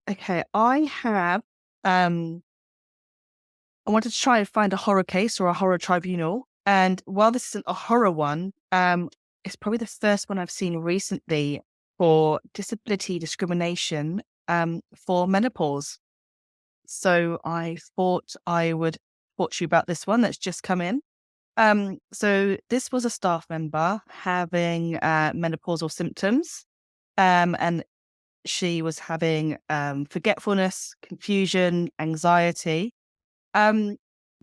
Okay, I wanted to try and find a horror case or a horror tribunal. And while this isn't a horror one, it's probably the first one I've seen recently for disability discrimination for menopause. So I thought I would talk to you about this one that's just come in. So this was a staff member having menopausal symptoms, and she was having forgetfulness, confusion, anxiety. Um,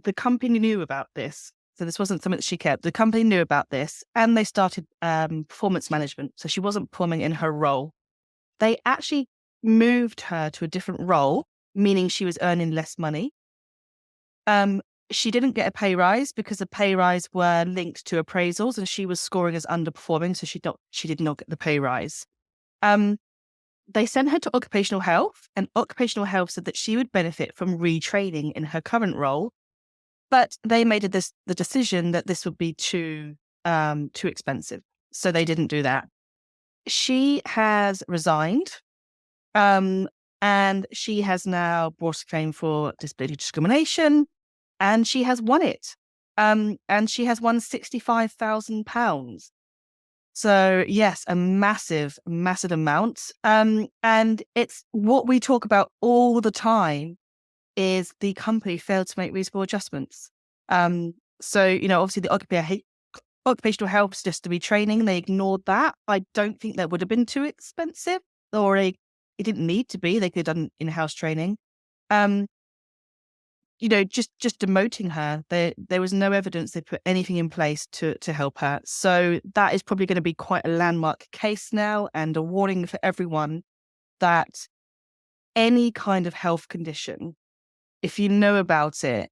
the company knew about this. So this wasn't something that she kept. The company knew about this and they started performance management. So she wasn't performing in her role. They actually moved her to a different role, meaning she was earning less money. She didn't get a pay rise because the pay rise were linked to appraisals and she was scoring as underperforming. So she did not get the pay rise. They sent her to occupational health, and occupational health said that she would benefit from retraining in her current role, but they made the decision that this would be too expensive, so they didn't do that. She has resigned, and she has now brought a claim for disability discrimination, and she has won it, and she has won £65,000. So yes, a massive, massive amount. And it's what we talk about all the time is the company failed to make reasonable adjustments. So, obviously the occupational health system to be training, they ignored that. I don't think that would have been too expensive it didn't need to be. They could have done in-house training. Just demoting her, there was no evidence they put anything in place to help her. So that is probably going to be quite a landmark case now and a warning for everyone that any kind of health condition, if you know about it,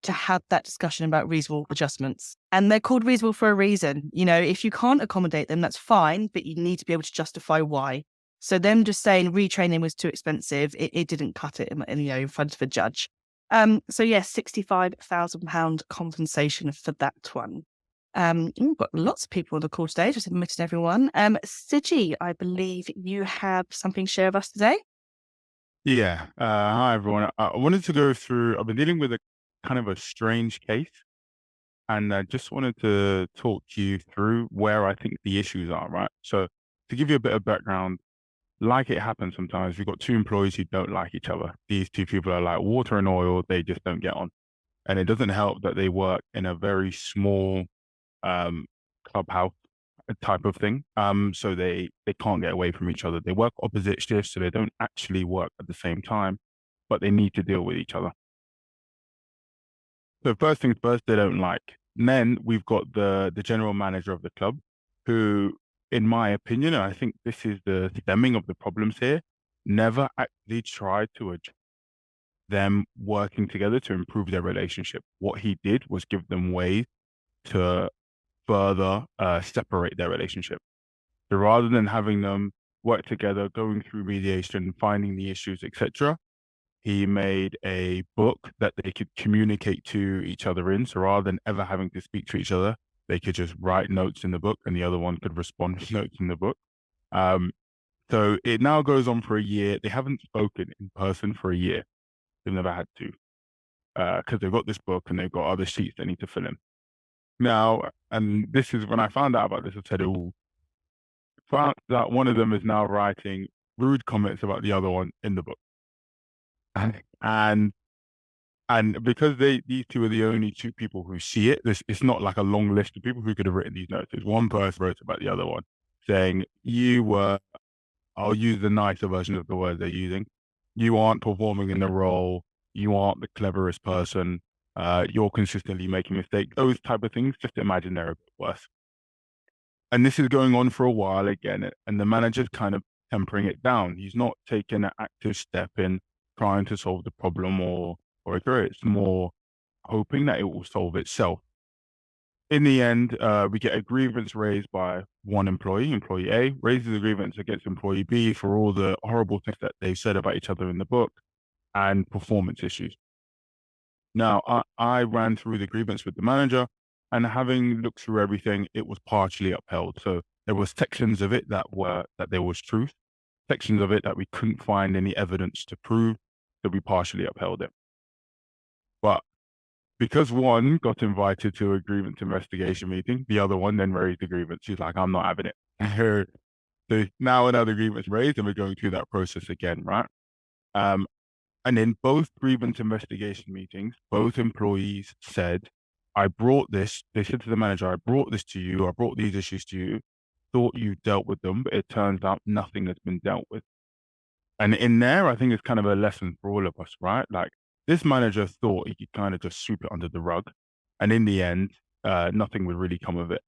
to have that discussion about reasonable adjustments. And they're called reasonable for a reason. If you can't accommodate them, that's fine, but you need to be able to justify why. So them just saying retraining was too expensive, it didn't cut it in front of a judge. So yes, £65,000 compensation for that one. We've got lots of people on the call today, just admitting everyone. Siji, I believe you have something to share with us today. Yeah. Hi, everyone. I wanted to go through, I've been dealing with a kind of a strange case, and I just wanted to talk you through where I think the issues are, right? So to give you a bit of background, like it happens sometimes, we've got two employees who don't like each other. These two people are like water and oil, they just don't get on. And it doesn't help that they work in a very small um, clubhouse type of thing. So they can't get away from each other. They work opposite shifts, so they don't actually work at the same time, but they need to deal with each other. So first things first, they don't like. And then we've got the general manager of the club, who, in my opinion, and I think this is the stemming of the problems here, never actually tried to adjust them working together to improve their relationship. What he did was give them ways to further separate their relationship. So rather than having them work together, going through mediation, finding the issues, etc., he made a book that they could communicate to each other in. So rather than ever having to speak to each other, they could just write notes in the book and the other one could respond to notes in the book. So it now goes on for a year. They haven't spoken in person for a year. They've never had to, because they've got this book and they've got other sheets they need to fill in. Now, and this is when I found out about this, I said, oh, found that one of them is now writing rude comments about the other one in the book. And because these two are the only two people who see it, it's not like a long list of people who could have written these notes. It's one person wrote about the other one, saying, I'll use the nicer version of the word they're using. You aren't performing in the role. You aren't the cleverest person. You're consistently making mistakes. Those type of things, just imagine they're a bit worse. And this is going on for a while again, and the manager's kind of tempering it down. He's not taking an active step in trying to solve the problem or a career. It's more hoping that it will solve itself. In the end, we get a grievance raised by one employee. Employee A raises a grievance against employee B for all the horrible things that they've said about each other in the book and performance issues. Now, I ran through the grievance with the manager, and having looked through everything, it was partially upheld. So there was sections of it that there was truth, sections of it that we couldn't find any evidence to prove, so we partially upheld it. But because one got invited to a grievance investigation meeting, the other one then raised a grievance. She's like, I'm not having it. So now another grievance raised, and we're going through that process again, right? And in both grievance investigation meetings, both employees said, I brought this, they said to the manager, I brought this to you, I brought these issues to you, thought you dealt with them, but it turns out nothing has been dealt with. And in there, I think it's kind of a lesson for all of us, right? Like, this manager thought he could kind of just sweep it under the rug. And in the end, nothing would really come of it.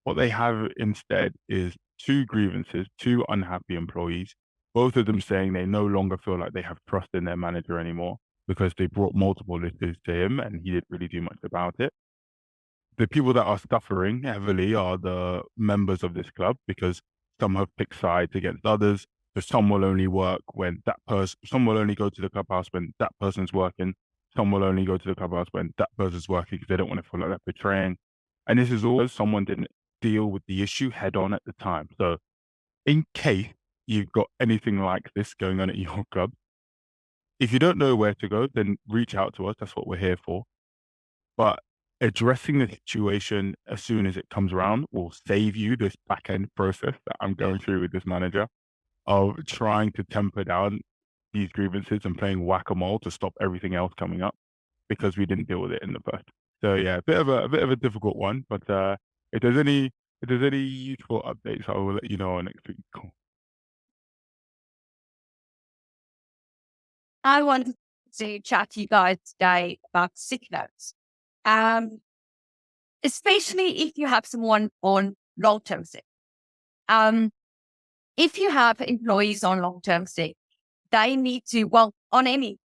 What they have instead is two grievances, two unhappy employees, both of them saying they no longer feel like they have trust in their manager anymore because they brought multiple issues to him and he didn't really do much about it. The people that are suffering heavily are the members of this club because some have picked sides against others. So some will only work when that person, some will only go to the clubhouse when that person's working. Some will only go to the clubhouse when that person's working because they don't want to feel like they're betraying. And this is all someone didn't deal with the issue head on at the time. So in case you've got anything like this going on at your club, if you don't know where to go, then reach out to us. That's what we're here for. But addressing the situation as soon as it comes around will save you this back end process that I'm going through with this manager of trying to temper down these grievances and playing whack-a-mole to stop everything else coming up because we didn't deal with it in the first. So yeah, a bit of a difficult one, but if there's any useful updates, I will let you know on next week. Cool. I wanted to chat to you guys today about sick notes. Especially if you have someone on long-term sick. If you have employees on long-term sick, they need to, well, on any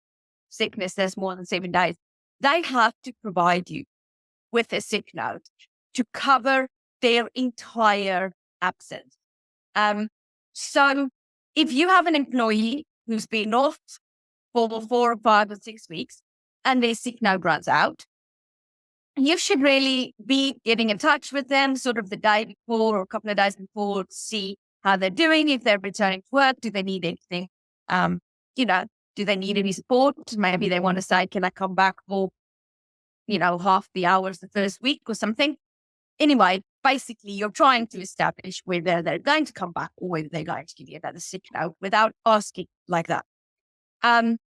sickness that's more than 7 days, they have to provide you with a sick note to cover their entire absence. So if you have an employee who's been off for 4 or 5 or 6 weeks and their sick note runs out, you should really be getting in touch with them sort of the day before or a couple of days before to see how they're doing, if they're returning to work, do they need anything, do they need any support? Maybe they want to say, can I come back for, half the hours the first week or something? Anyway, basically you're trying to establish whether they're going to come back or whether they're going to give you another sick note without asking like that. And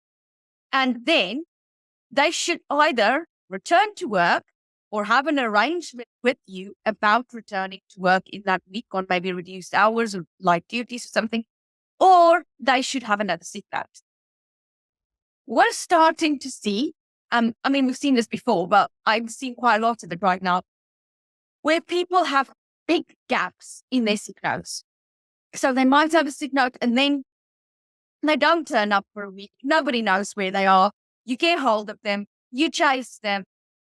then they should either return to work or have an arrangement with you about returning to work in that week on maybe reduced hours or light duties or something, or they should have another sick note. We're starting to see, we've seen this before, but I've seen quite a lot of it right now, where people have big gaps in their sick notes. So they might have a sick note and then they don't turn up for a week. Nobody knows where they are. You get hold of them, you chase them,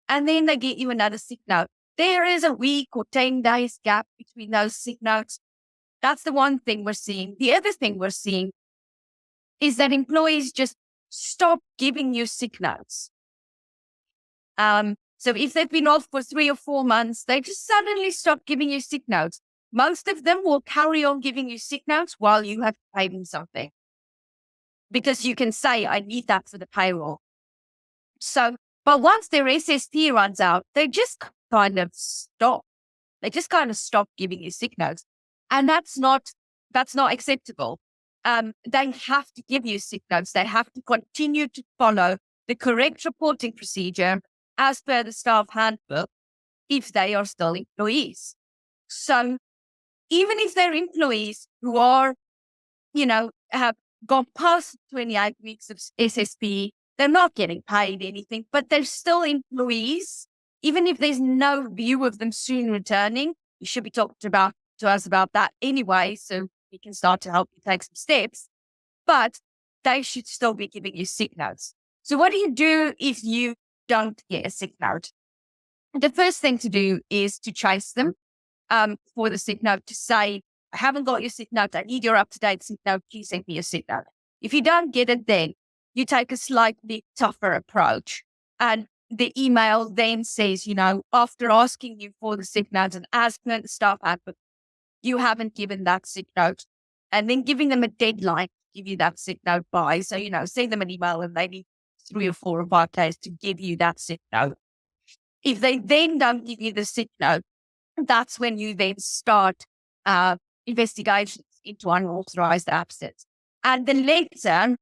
and then they get you another sick note. There is a week or 10 days gap between those sick notes. That's the one thing we're seeing. The other thing we're seeing is that employees just stop giving you sick notes. So if they've been off for 3 or 4 months, they just suddenly stop giving you sick notes. Most of them will carry on giving you sick notes while you have to pay them something. Because you can say, I need that for the payroll. But once their SSP runs out, they just kind of stop. They just kind of stop giving you sick notes. And that's not acceptable. They have to give you sick notes. They have to continue to follow the correct reporting procedure as per the staff handbook if they are still employees. So even if they're employees who are, have gone past 28 weeks of SSP, they're not getting paid anything, but they're still employees. Even if there's no view of them soon returning, you should be talking to us about that anyway, so we can start to help you take some steps. But they should still be giving you sick notes. So what do you do if you don't get a sick note? The first thing to do is to chase them for the sick note, to say, I haven't got your sick note. I need your up-to-date sick note. Please send me your sick note. If you don't get it, then you take a slightly tougher approach. And the email then says, after asking you for the sick note and as per the staff handbook, you haven't given that sick note. and then giving them a deadline to give you that sick note by. So, send them an email and they need 3 or 4 or 5 days to give you that sick note. If they then don't give you the sick note, that's when you then start investigations into unauthorized absence. And the letter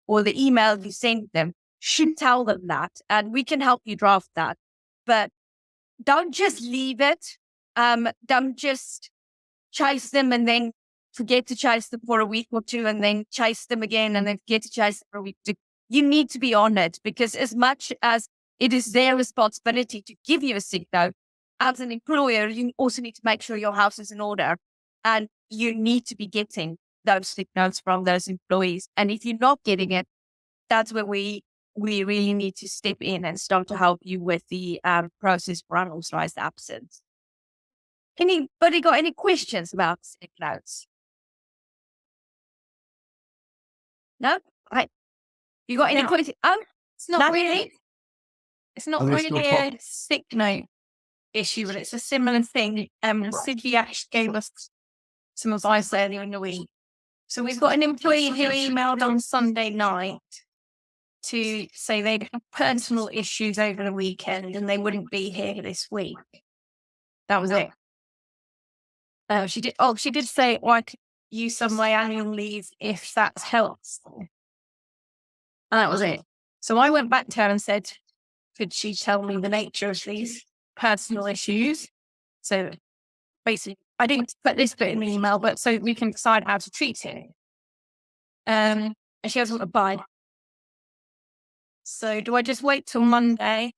or the email you send them should tell them that, and we can help you draft that. But don't just leave it. Don't just chase them and then forget to chase them for a week or two, and then chase them again and then forget to chase them for a week or two. You need to be on it, because as much as it is their responsibility to give you a sick note, as an employer, you also need to make sure your house is in order, and you need to be getting those sick notes from those employees. And if you're not getting it, that's where we really need to step in and start to help you with the process for unauthorized absence. Anybody got any questions about sick notes? No? Right. You got any questions? Oh, It's not really. It's not Are they really still a sick note issue, but it's a similar thing. Cindy actually gave us some advice earlier in the week. So we've got an employee who emailed on Sunday night to say they'd have personal issues over the weekend and they wouldn't be here this week. That was it. She did say, I could use some of my annual leave if that helps. And that was it. So I went back to her and said, could she tell me the nature of these personal issues? So basically, I didn't put this bit in the email, but so we can decide how to treat it. And she hasn't replied. So do I just wait till Monday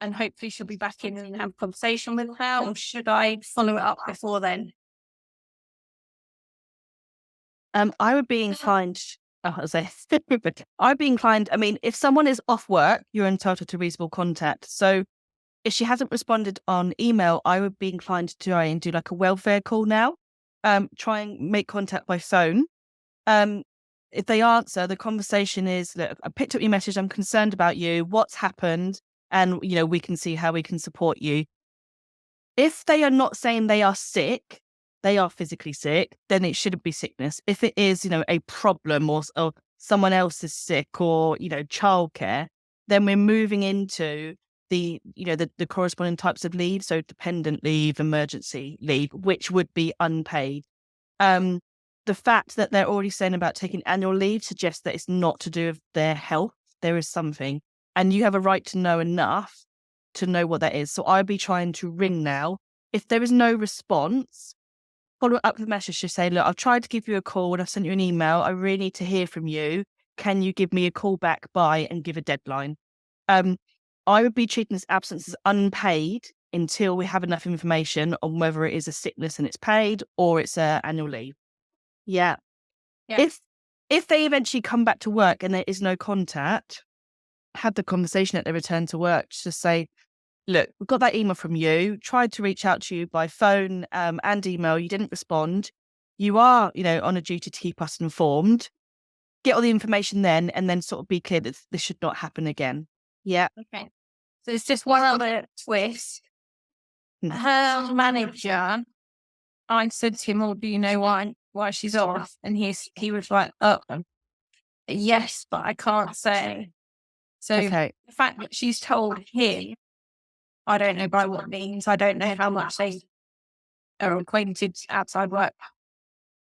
and hopefully she'll be back in and have a conversation with her, or should I follow it up before then? I would be inclined. I'd be inclined. I mean, if someone is off work, you're entitled to reasonable contact. So if she hasn't responded on email, I would be inclined to try and do like a welfare call now. Try and make contact by phone. If they answer, the conversation is, look, I picked up your message. I'm concerned about you. What's happened? And, we can see how we can support you. If they are not saying they are sick, they are physically sick, then it shouldn't be sickness. If it is, a problem or someone else is sick or, childcare, then we're moving into the corresponding types of leave. So dependent leave, emergency leave, which would be unpaid. The fact that they're already saying about taking annual leave suggests that it's not to do with their health. There is something, and you have a right to know enough to know what that is. So I'd be trying to ring now. If there is no response, follow up with a message to say, look, I've tried to give you a call and I've sent you an email. I really need to hear from you. Can you give me a call back by, and give a deadline? I would be treating this absence as unpaid until we have enough information on whether it is a sickness and it's paid or it's annual leave. Yeah. If they eventually come back to work and there is no contact, have the conversation at their return to work to say, look, we've got that email from you, tried to reach out to you by phone and email, you didn't respond. You are, on a duty to keep us informed. Get all the information then, and then sort of be clear that this should not happen again. Yeah. Okay. So it's just one other twist. Her manager, I said to him, "Oh, do you know why she's off?" And he was like, "Oh, yes, but I can't say." So Okay. the fact that she's told him, I don't know by what means. I don't know how much they are acquainted outside work.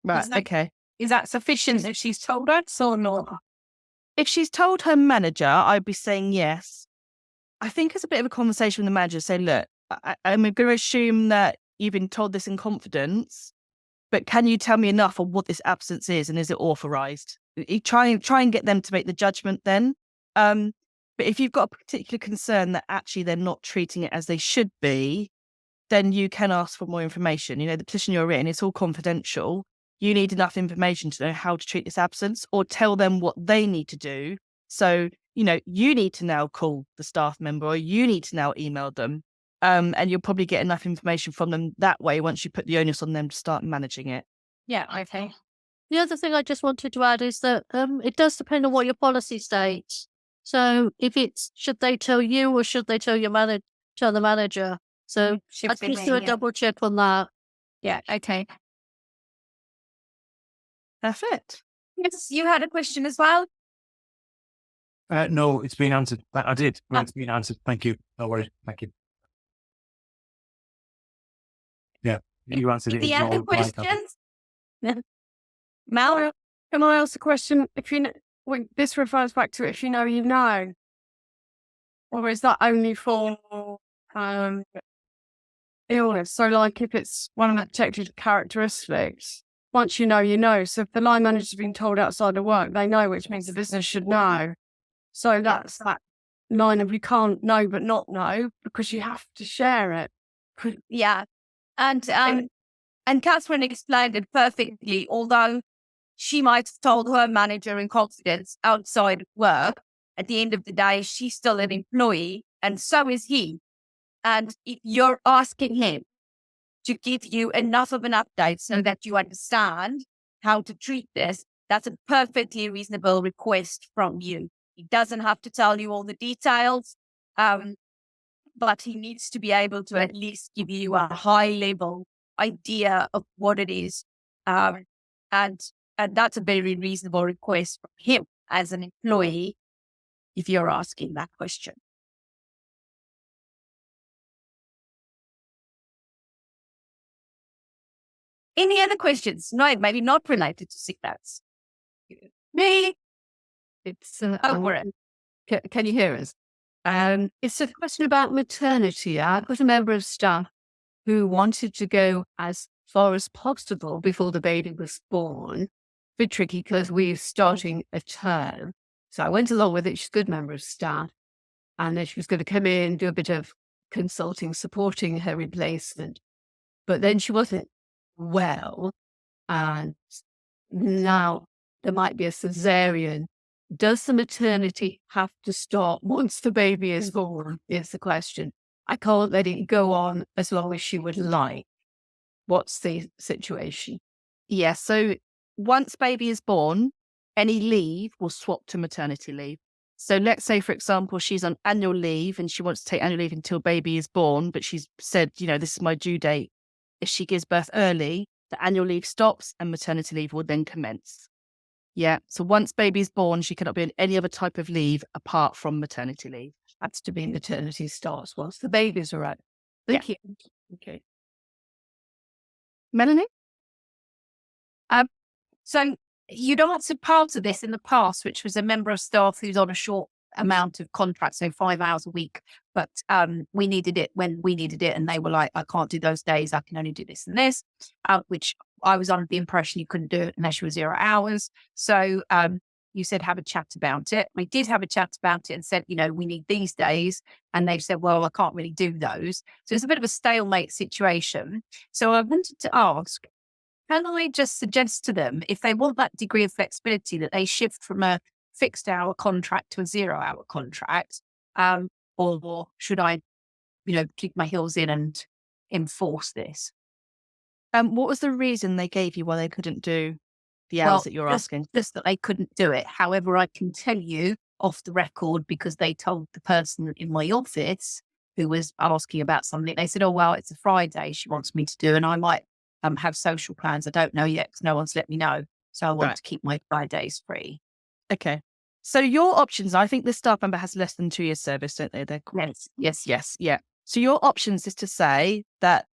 Right. Okay. Is that sufficient if she's told us or not? If she's told her manager, I'd be saying yes. I think it's a bit of a conversation with the manager. Say, look, I'm going to assume that you've been told this in confidence, but can you tell me enough on what this absence is and is it authorised? You try and get them to make the judgment then. But if you've got a particular concern that actually they're not treating it as they should be, then you can ask for more information. The position you're in, it's all confidential. You need enough information to know how to treat this absence, or tell them what they need to do. So, you need to now call the staff member, or you need to now email them. And you'll probably get enough information from them that way once you put the onus on them to start managing it. Yeah, okay. The other thing I just wanted to add is that it does depend on what your policy states. So if it's, should they tell you or should they tell tell the manager? So I'd please do a double check on that. Yeah, okay. Perfect. Yes, you had a question as well. No, it's been answered. I did. It's been answered. Thank you. No worries. Thank you. Yeah, you answered it. The It's not other all right. questions? Mal, Can I ask a question? If you know, this refers back to if you know, you know, or is that only for illness? So, like, if it's one of the protected characteristics, once you know, you know. So, if the line manager's been told outside of work, they know, which means the business should know. So that's that line of you can't know but not know because you have to share it. yeah. And Catherine explained it perfectly, although she might have told her manager in confidence outside of work. At the end of the day, she's still an employee, and so is he. And if you're asking him to give you enough of an update so that you understand how to treat this, that's a perfectly reasonable request from you. He doesn't have to tell you all the details, but he needs to be able to at least give you a high-level idea of what it is. And that's a very reasonable request from him as an employee if you're asking that question. Any other questions? No, maybe not related to sick notes. Me? It's Over it. can you hear us? It's a question about maternity. I've got a member of staff who wanted to go as far as possible before the baby was born. A bit tricky because we're starting a term. So I went along with it. She's a good member of staff. And then she was going to come in, do a bit of consulting, supporting her replacement. But then she wasn't well. And now there might be a cesarean. Does the maternity have to start once the baby is born? Is the question. I can't let it go on as long as she would like. What's the situation? Yeah, so once baby is born, any leave will swap to maternity leave. So let's say, for example, she's on annual leave and she wants to take annual leave until baby is born, but she's said, this is my due date. If she gives birth early, the annual leave stops and maternity leave will then commence. Yeah, so once baby is born, she cannot be on any other type of leave apart from maternity leave. That's to be maternity starts once the babies are out. Thank you. Okay. Melanie? So you'd answered part of this in the past, which was a member of staff who's on a short amount of contract, so 5 hours a week, but we needed it when we needed it, and they were like, I can't do those days, I can only do this and this, which I was under the impression you couldn't do it unless you were 0 hours. So you said have a chat about it. We did have a chat about it and said, we need these days. And they've said, well, I can't really do those. So it's a bit of a stalemate situation. So I wanted to ask, can I just suggest to them, if they want that degree of flexibility, that they shift from a fixed hour contract to a 0 hour contract? Or should I, dig my heels in and enforce this? What was the reason they gave you why they couldn't do the hours that you're asking? Just that they couldn't do it. However, I can tell you off the record, because they told the person in my office who was asking about something, they said, oh, well, it's a Friday she wants me to do, and I might have social plans. I don't know yet because no one's let me know. So I want to keep my Fridays free. Okay. So your options, I think the staff member has less than 2 years service, don't they? Yes. Yeah. So your options is to say that,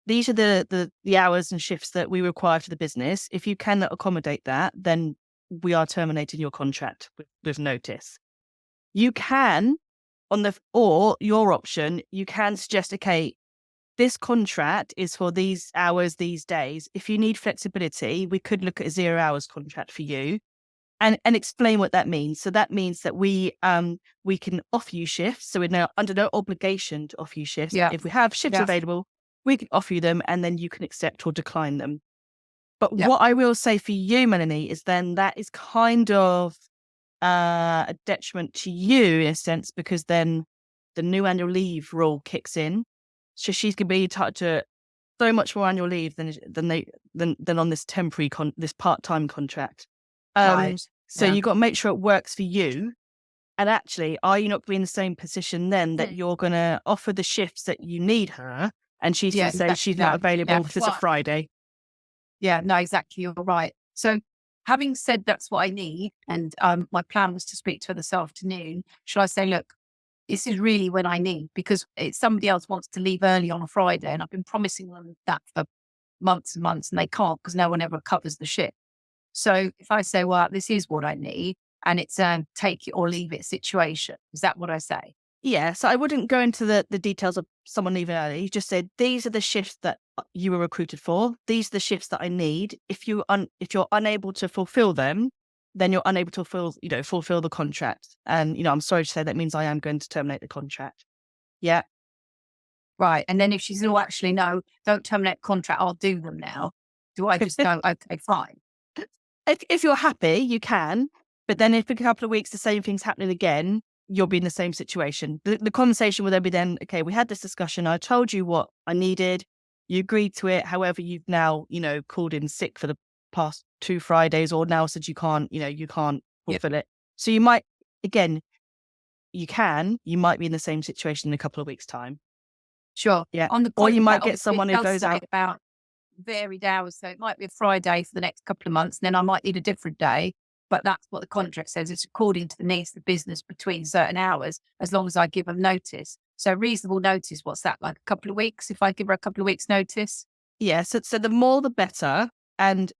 these are the hours and shifts that we require for the business. If you cannot accommodate that, then we are terminating your contract with notice. You can, or your option, you can suggest, okay, this contract is for these hours, these days. If you need flexibility, we could look at a 0 hours contract for you and explain what that means. So that means that we can offer you shifts. So we're now under no obligation to offer you shifts. Yeah. If we have shifts available, we can offer you them and then you can accept or decline them. But what I will say for you, Melanie, is then that is kind of a detriment to you in a sense, because then the new annual leave rule kicks in. So she's going to be entitled to so much more annual leave than on this temporary this part-time contract. So you've got to make sure it works for you. And actually, are you not going to be in the same position then that you're going to offer the shifts that you need her, and she's going to say she's not available because it's a Friday? Yeah, no, exactly. You're right. So having said that's what I need, and my plan was to speak to her this afternoon, should I say, look, this is really when I need, because somebody else wants to leave early on a Friday, and I've been promising them that for months and months, and they can't because no one ever covers the shift. So if I say, well, this is what I need, and it's a take it or leave it situation, is that what I say? Yeah, so I wouldn't go into the details of someone leaving early. You just said, these are the shifts that you were recruited for. These are the shifts that I need. If you're unable to fulfill them, then you're unable to fulfill the contract. And, I'm sorry to say that means I am going to terminate the contract. Yeah. Right. And then if she's, oh, actually, no, don't terminate contract, I'll do them now. Do I just go, okay, fine. If you're happy, you can. But then if in a couple of weeks the same thing's happening again, you'll be in the same situation. The conversation will then be okay, we had this discussion. I told you what I needed. You agreed to it. However, you've now, called in sick for the past 2 Fridays, or now said you can't fulfill it. So you might, again, you might be in the same situation in a couple of weeks' time. Sure. Yeah. On the Or you might get obviously, someone it who does goes say out. about varied hours. So it might be a Friday for the next couple of months, and then I might need a different day. But that's what the contract says. It's according to the needs of the business between certain hours, as long as I give them notice. So reasonable notice, what's that, like a couple of weeks? If I give her a couple of weeks notice? Yeah. So the more the better. And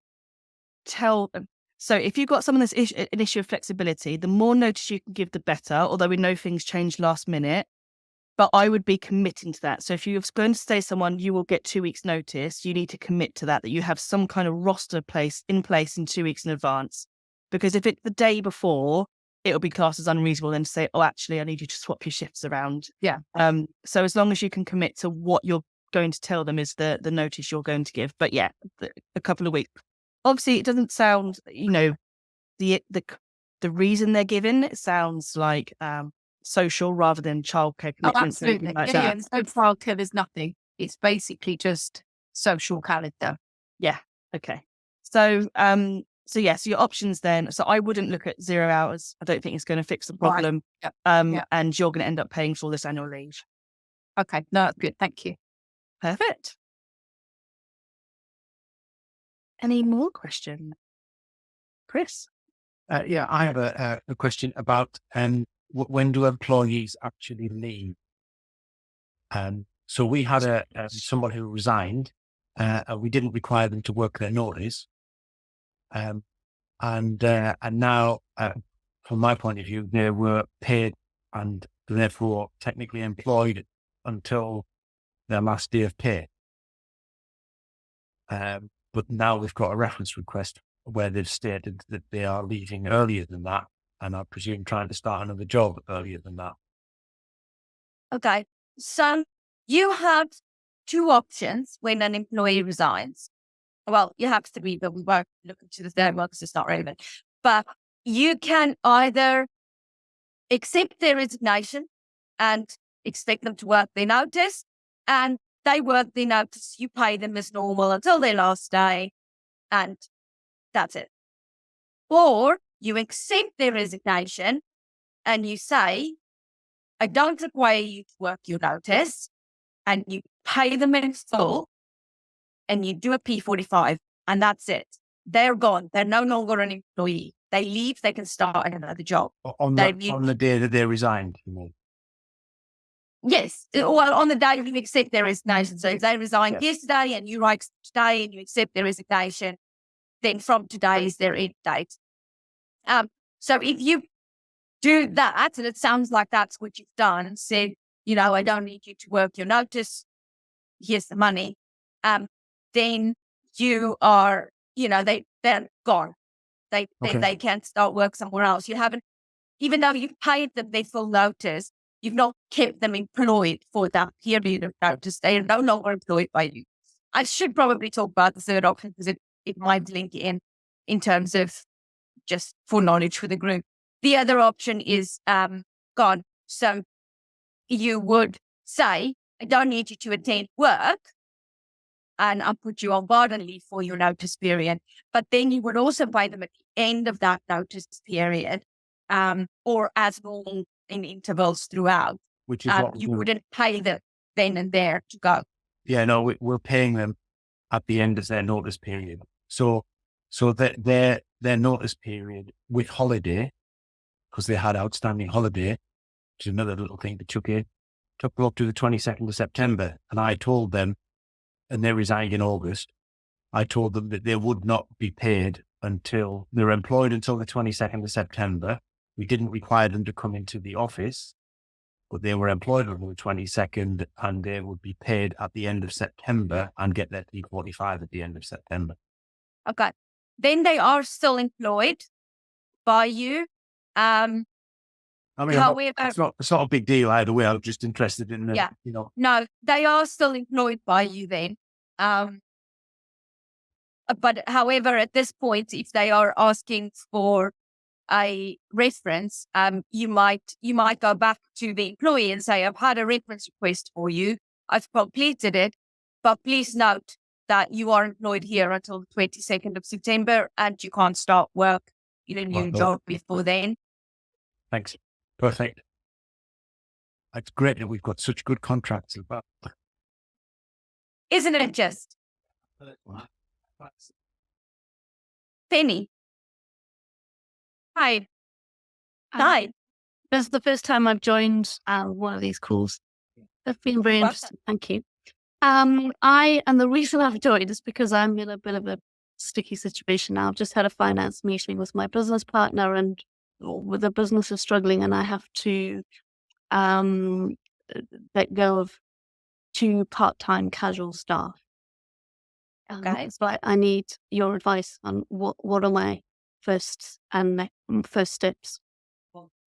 tell them. So if you've got someone that's an issue of flexibility, the more notice you can give, the better. Although we know things change last minute. But I would be committing to that. So if you're going to say someone, you will get 2 weeks notice, you need to commit to that you have some kind of roster in place in 2 weeks in advance. Because if it's the day before, it'll be classed as unreasonable then to say, oh, actually, I need you to swap your shifts around. Yeah. So as long as you can commit to what you're going to tell them is the notice you're going to give. But yeah, a couple of weeks. Obviously, it doesn't sound, the reason they're given, it sounds like social rather than childcare commitments. Oh, absolutely. Like Yeah. that. No childcare, there's nothing. It's basically just social calendar. Yeah. Okay. So, so your options then. So I wouldn't look at 0 hours. I don't think it's going to fix the problem. Right. Yep. And you're going to end up paying for all this annual leave. Okay. No, that's good. Thank you. Perfect. Any more questions? Chris? Yeah, I have a question about when do employees actually leave? So we had someone who resigned, and we didn't require them to work their notice. And now, from my point of view, they were paid and therefore technically employed until their last day of pay. But now we've got a reference request where they've stated that they are leaving earlier than that, and I presume trying to start another job earlier than that. Okay. So you have 2 options when an employee resigns. Well, you have 3, but we won't look into the third one because it's not relevant. But you can either accept their resignation and expect them to work their notice, and they work their notice, you pay them as normal until their last day, and that's it. Or you accept their resignation and you say, I don't require you to work your notice, and you pay them in full and you do a P45, and that's it. They're gone. They're no longer an employee. They leave, they can start another job. On the day that they resigned, you mean? Yes. Well, on the day you accept their resignation. So if they resigned yesterday and you write today and you accept their resignation, then from today is their end date. So if you do that, and it sounds like that's what you've done, and said, I don't need you to work your notice, here's the money, then you are, they're gone. They can't start work somewhere else. You haven't, even though you've paid them their full notice, you've not kept them employed for that period of notice. They are no longer employed by you. I should probably talk about the third option because it might link in terms of just for knowledge for the group. The other option is gone. So you would say, I don't need you to attend work, and I'll put you on garden leave for your notice period. But then you would also pay them at the end of that notice period, or as normal in intervals throughout. Which is what you wouldn't pay them then and there to go. Yeah, no, we're paying them at the end of their notice period. So their notice period with holiday, because they had outstanding holiday, which is another little thing to chuck in, took them up to the 22nd of September. And I told them, and they resigned in August, I told them that they would not be paid until they were employed until the 22nd of September. We didn't require them to come into the office, but they were employed on the 22nd and they would be paid at the end of September and get their P45 at the end of September. Okay. Then they are still employed by you. I mean, However, it's not a big deal either way. I'm just interested in, Yeah. you know. no, they are still employed by you then. But however, at this point, if they are asking for a reference, you might go back to the employee and say, I've had a reference request for you. I've completed it, but please note that you are employed here until the 22nd of September and you can't start work in a new job before then. Thanks. Perfect. It's great that we've got such good contracts. Isn't it just? Penny. Hi. Hi. This is the first time I've joined one of these calls. They've been very interesting. Thank you. And the reason I've joined is because I'm in a bit of a sticky situation now. I've just had a finance meeting with my business partner, and with the business is struggling, and I have to let go of 2 part-time casual staff. Okay. So I need your advice on what are my first steps.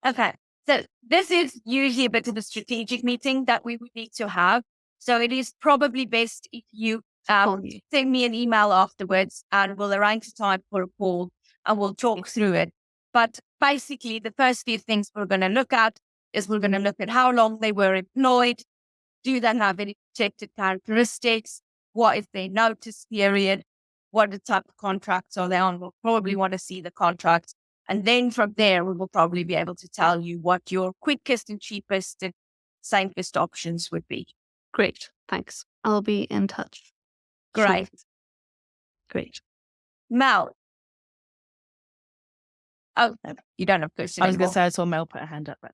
Okay. So this is usually a bit of a strategic meeting that we would need to have. So it is probably best if you send me an email afterwards and we'll arrange a time for a call and we'll talk through it. But basically, the first few things we're going to look at is we're going to look at how long they were employed. Do they have any protected characteristics? What is their notice period? What the type of contracts are they on? We'll probably want to see the contracts. And then from there, we will probably be able to tell you what your quickest and cheapest and safest options would be. Great. Thanks. I'll be in touch. Great. Sure. Great. Mel. Oh, no, you don't have question. I was going to say I saw Mel put her hand up. But...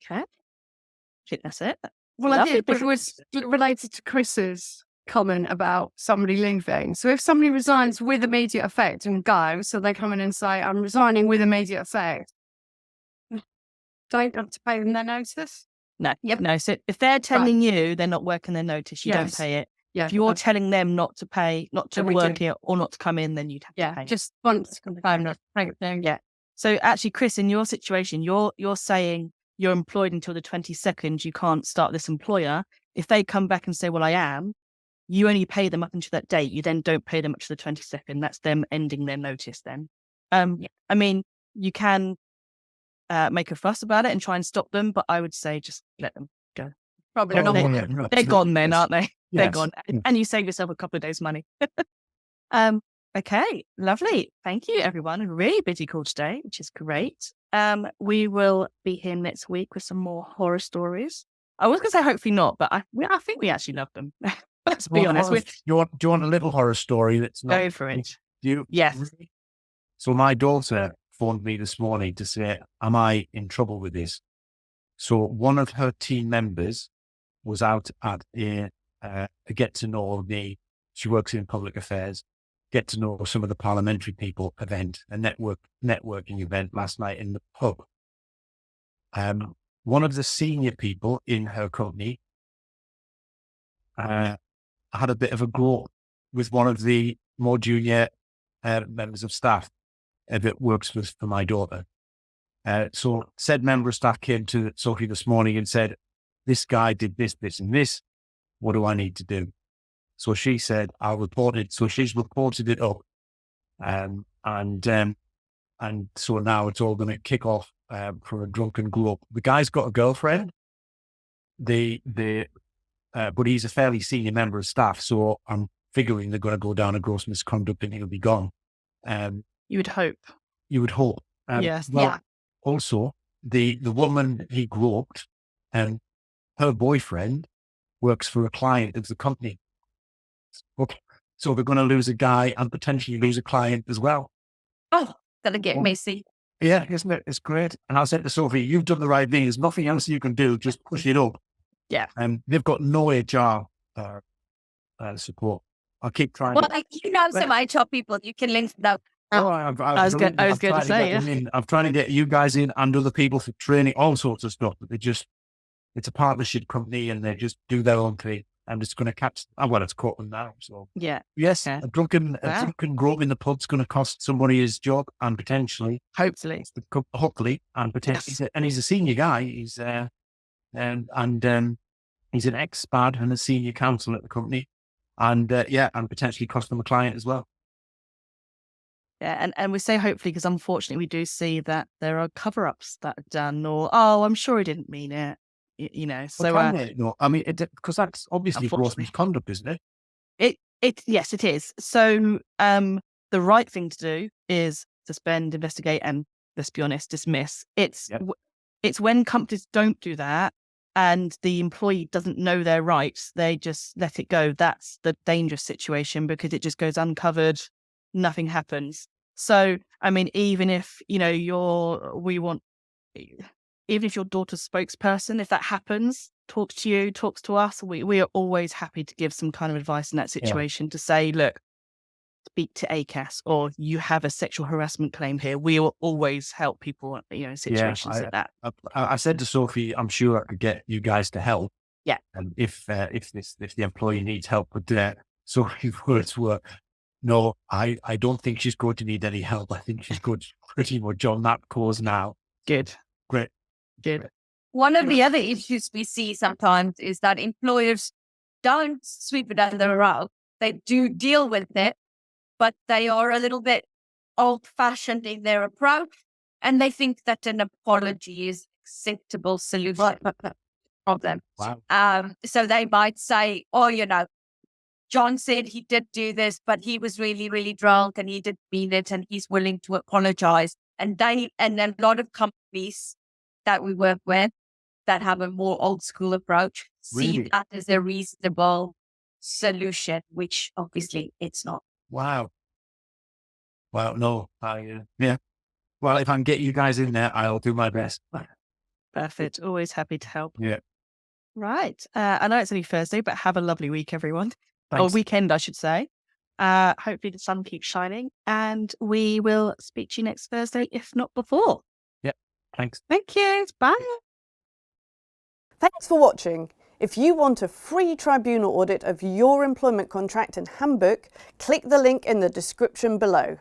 Okay. I think that's it. Well, I did, but it was related to Chris's comment about somebody leaving. So if somebody resigns with immediate effect and goes, so they come in and say, I'm resigning with immediate effect, don't have to pay them their notice? No. Yep. No. So if they're telling you they're not working their notice, you don't pay it. Yeah. If you're telling them not to pay, not to Then we work do. here or not to come in, then you'd have to pay. Just once. I'm not pregnant. Yeah. So actually, Chris, in your situation, you're saying you're employed until the 22nd. You can't start this employer. If they come back and say, well, I am, you only pay them up until that date. You then don't pay them up to the 22nd. That's them ending their notice then. I mean, you can make a fuss about it and try and stop them, but I would say just let them go. Probably not. They're gone then, aren't they? Yes. They're gone. And you save yourself a couple of days' money. Okay, lovely. Thank you, everyone. A really busy call today, which is great. We will be here next week with some more horror stories. I was going to say hopefully not, but I think we actually love them. Let's be honest. Do you want a little horror story that's not... Go for it. Do you? Yes. So my daughter phoned me this morning to say, am I in trouble with this? So one of her team members was out at a get to know she works in public affairs, get to know some of the parliamentary people event, a networking event last night in the pub. One of the senior people in her company had a bit of a go with one of the more junior members of staff that works for my daughter. So said member of staff came to Sophie this morning and said, this guy did this, this and this. What do I need to do? So she said, I'll report it. So she's reported it up. And so now it's all going to kick off for a drunken glow. The guy's got a girlfriend. But he's a fairly senior member of staff. So I'm figuring they're going to go down a gross misconduct and he'll be gone. You would hope. You would hope. Yes. Well, Yeah. Also, the woman he groped, her boyfriend works for a client of the company. So we're going to lose a guy and potentially lose a client as well. Oh, gonna get messy. Yeah, isn't it? It's great. And I said to Sophie, you've done the right thing. There's nothing else you can do. Just push it up. Yeah. And they've got no HR support. I'll keep trying. Well, you know some HR people, you can link them. I was going to say, I'm trying to get you guys in and other people for training, all sorts of stuff. But it's a partnership company and they just do their own thing. I'm just going to catch. Well, it's caught them now. So yeah, yes, a drunken grove in the pub's going to cost somebody his job and potentially, hopefully, and potentially, Yes. and he's a senior guy. He's he's an ex-spad and a senior counsel at the company, and and potentially cost them a client as well. Yeah, and we say hopefully because unfortunately we do see that there are cover-ups that are done, or I'm sure he didn't mean it. You know, so no, I mean, because that's obviously gross misconduct, isn't it? Yes, it is. So the right thing to do is suspend, investigate, and let's be honest, dismiss. It's when companies don't do that and the employee doesn't know their rights, they just let it go. That's the dangerous situation because it just goes uncovered, nothing happens. So I mean, even if even if your daughter's spokesperson, if that happens, talks to you, talks to us, we are always happy to give some kind of advice in that situation to say, look, speak to ACAS or you have a sexual harassment claim here. We will always help people, in situations like that. I said to Sophie, I'm sure I could get you guys to help. Yeah. And if the employee needs help with that, Sophie's words were, no, I don't think she's going to need any help. I think she's good pretty much on that cause now. Good. Great. Good. One of the other issues we see sometimes is that employers don't sweep it under the rug. They do deal with it, but they are a little bit old-fashioned in their approach, and they think that an apology is acceptable solution problem. Wow. So they might say, John said he did do this, but he was really, really drunk and he didn't mean it and he's willing to apologize. And a lot of companies that we work with that have a more old school approach see that as a reasonable solution, which obviously it's not. Wow. Well, no, Well, if I can get you guys in there, I'll do my best. Perfect. Always happy to help. Yeah. Right. I know it's only Thursday, but have a lovely week, everyone. Thanks. Or weekend, I should say. Hopefully the sun keeps shining and we will speak to you next Thursday, if not before. Yeah. Thanks. Thank you. Bye. Thanks for watching. If you want a free tribunal audit of your employment contract and handbook, click the link in the description below.